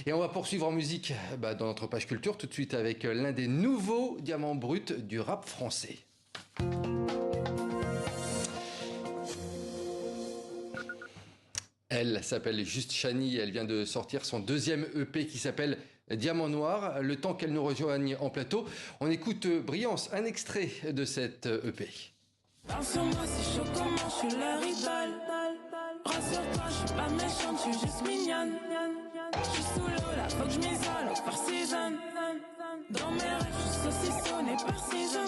Et on va poursuivre en musique dans notre page culture tout de suite avec l'un des nouveaux diamants bruts du rap français. Elle s'appelle Juste Chani, elle vient de sortir son deuxième EP qui s'appelle Diamant Noir. Le temps qu'elle nous rejoigne en plateau, on écoute Brillance, un extrait de cette EP. Parle sur moi, c'est chaud comment je suis leur idole. Rassure-toi, je suis pas méchante, je suis juste mignonne. Je suis sous l'eau, là, faut que je m'isole, au par season. Dans mes rêves, je suis saucissonnée par season.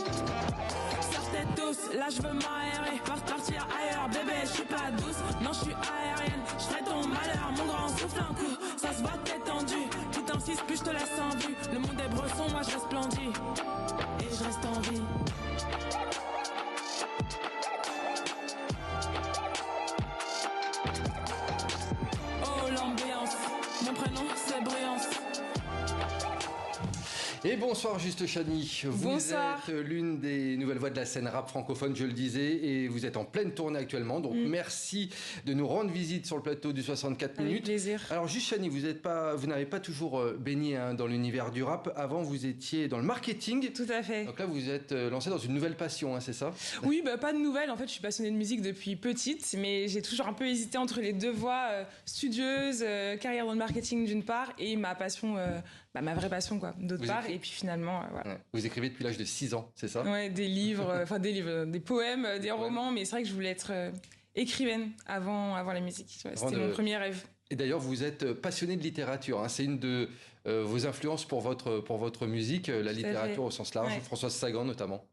Sortez tous, là je veux m'aérer, partir ailleurs, bébé, je suis pas douce. Non, je suis aérienne, je ferai ton malheur, mon grand souffle un coup. Ça se voit, t'es tendu, plus t'insistes, plus je te laisse en vue. Le monde est bresson, moi je resplendis, et je reste en vie. Mon prénom c'est Brillance. Et bonsoir Juste Chani. Bonsoir. Vous êtes l'une des nouvelles voix de la scène rap francophone, je le disais, et vous êtes en pleine tournée actuellement. Donc merci de nous rendre visite sur le plateau du 64 minutes. Avec plaisir. Alors Juste Chani, vous n'avez pas toujours baigné dans l'univers du rap. Avant, vous étiez dans le marketing. Tout à fait. Donc là, vous êtes lancé dans une nouvelle passion, c'est ça? Oui, pas de nouvelles. En fait, je suis passionnée de musique depuis petite, mais j'ai toujours un peu hésité entre les deux voies, studieuse, carrière dans le marketing d'une part, et ma passion, ma vraie passion d'autre part. Et puis finalement, voilà. Ouais. Vous écrivez depuis l'âge de 6 ans, c'est ça? Ouais, des livres, des poèmes, des romans, mais c'est vrai que je voulais être écrivaine avant la musique. Ouais, c'était mon premier rêve. Et d'ailleurs, vous êtes passionné de littérature. C'est une de vos influences pour votre musique, la littérature au sens large, Françoise Sagan notamment.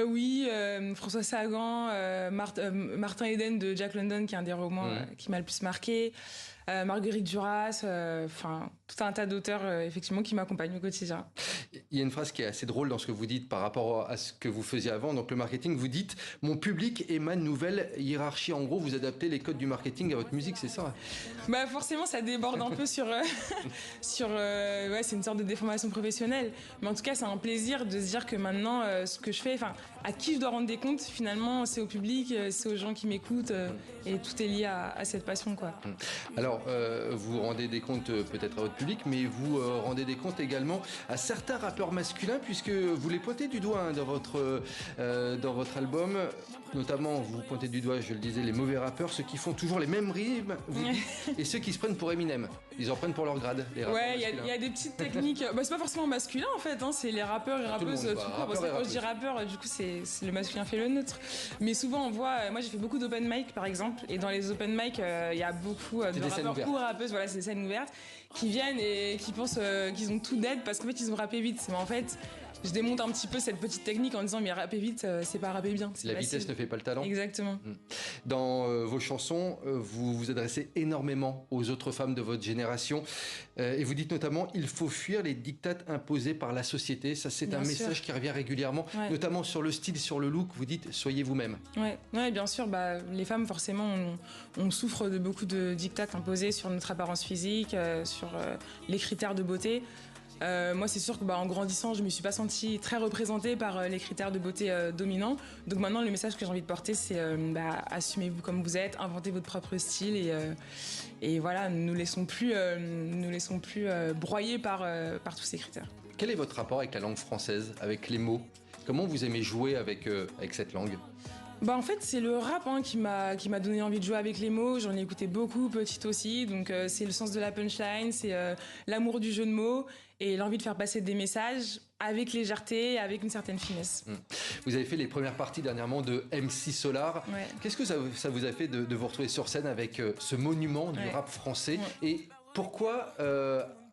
Oui, François Sagan, Martin Eden de Jack London, qui est un des romans qui m'a le plus marqué, Marguerite Duras, tout un tas d'auteurs effectivement qui m'accompagnent au quotidien. Il y a une phrase qui est assez drôle dans ce que vous dites par rapport à ce que vous faisiez avant. Donc le marketing, vous dites « Mon public est ma nouvelle hiérarchie ». En gros, vous adaptez les codes du marketing à votre musique, c'est ça? Forcément, ça déborde un peu sur c'est une sorte de déformation professionnelle. Mais en tout cas, c'est un plaisir de se dire que maintenant, ce que je fais, à qui je dois rendre des comptes, finalement, c'est au public, c'est aux gens qui m'écoutent, et tout est lié à cette passion, quoi. Alors, vous rendez des comptes peut-être à votre public, mais vous rendez des comptes également à certains rappeurs masculins, puisque vous les pointez du doigt dans votre album. Notamment, vous pointez du doigt, je le disais, les mauvais rappeurs, ceux qui font toujours les mêmes rimes, et ceux qui se prennent pour Eminem. Ils en prennent pour leur grade, les rappeurs masculins. Il y a des petites techniques. C'est pas forcément masculin, en fait. C'est les rappeurs et rappeuses. Quand je dis rappeur, du coup, c'est le masculin fait le neutre. Mais souvent, on voit... Moi, j'ai fait beaucoup d'open mic, par exemple. Et dans les open mic, il y a beaucoup de rappeurs ou rappeuses, voilà, c'est des scènes ouvertes, qui viennent et qui pensent qu'ils ont tout dead parce qu'en fait, ils ont rappé vite. Mais en fait... Je démonte un petit peu cette petite technique en disant mais rapper vite, c'est pas rapper bien. La vitesse ne fait pas le talent. Exactement. Dans vos chansons, vous vous adressez énormément aux autres femmes de votre génération et vous dites notamment il faut fuir les dictates imposés par la société. Ça, c'est un message qui revient régulièrement, notamment sur le style, sur le look. Vous dites soyez vous-même. Ouais, bien sûr. Les femmes, forcément, on souffre de beaucoup de dictates imposés sur notre apparence physique, sur les critères de beauté. Moi, c'est sûr que en grandissant, je me suis pas sentie très représentée par les critères de beauté dominants. Donc maintenant, le message que j'ai envie de porter, c'est assumez-vous comme vous êtes, inventez votre propre style et voilà, ne nous laissons plus broyer par tous ces critères. Quel est votre rapport avec la langue française, avec les mots? Comment vous aimez jouer avec cette langue? En fait, c'est le rap qui m'a donné envie de jouer avec les mots. J'en ai écouté beaucoup, petite aussi. Donc, c'est le sens de la punchline, c'est l'amour du jeu de mots et l'envie de faire passer des messages avec légèreté, avec une certaine finesse. Vous avez fait les premières parties dernièrement de MC Solar. Qu'est-ce que ça vous a fait de vous retrouver sur scène avec ce monument du rap français et pourquoi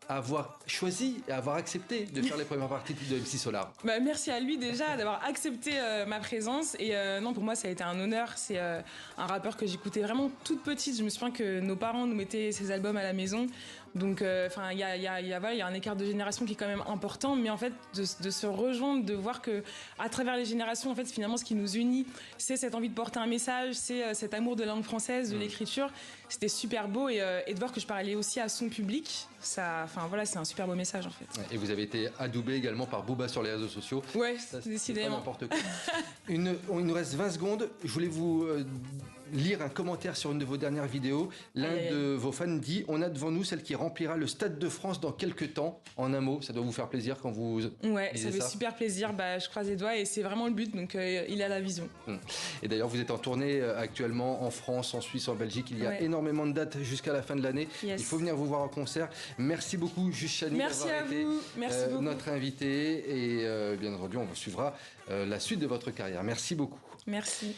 avoir choisi et avoir accepté de faire les premières parties de MC Solar? Merci à lui déjà d'avoir accepté ma présence et non, pour moi ça a été un honneur. C'est un rappeur que j'écoutais vraiment toute petite. Je me souviens que nos parents nous mettaient ses albums à la maison. Donc il y a un écart de génération qui est quand même important, mais en fait de se rejoindre, de voir que à travers les générations, en fait finalement ce qui nous unit, c'est cette envie de porter un message, c'est cet amour de la langue française, de l'écriture. C'était super beau et de voir que je parlais aussi à son public. C'est un super beau message en fait. Et vous avez été adoubé également par Booba sur les réseaux sociaux. Ouais, décidément. Pas n'importe quoi. Il nous reste 20 secondes. Je voulais vous lire un commentaire sur une de vos dernières vidéos. L'un de vos fans dit: on a devant nous celle qui remplira le Stade de France dans quelques temps. En un mot, ça doit vous faire plaisir quand vous Ouais, lisez ça fait super plaisir. Je croise les doigts et c'est vraiment le but. Donc il a la vision. Et d'ailleurs, vous êtes en tournée actuellement en France, en Suisse, en Belgique. Il y a énormément de dates jusqu'à la fin de l'année. Yes. Il faut venir vous voir en concert. Merci beaucoup, Juste Chani, d'avoir été notre invité. Et bien entendu, on suivra la suite de votre carrière. Merci beaucoup. Merci.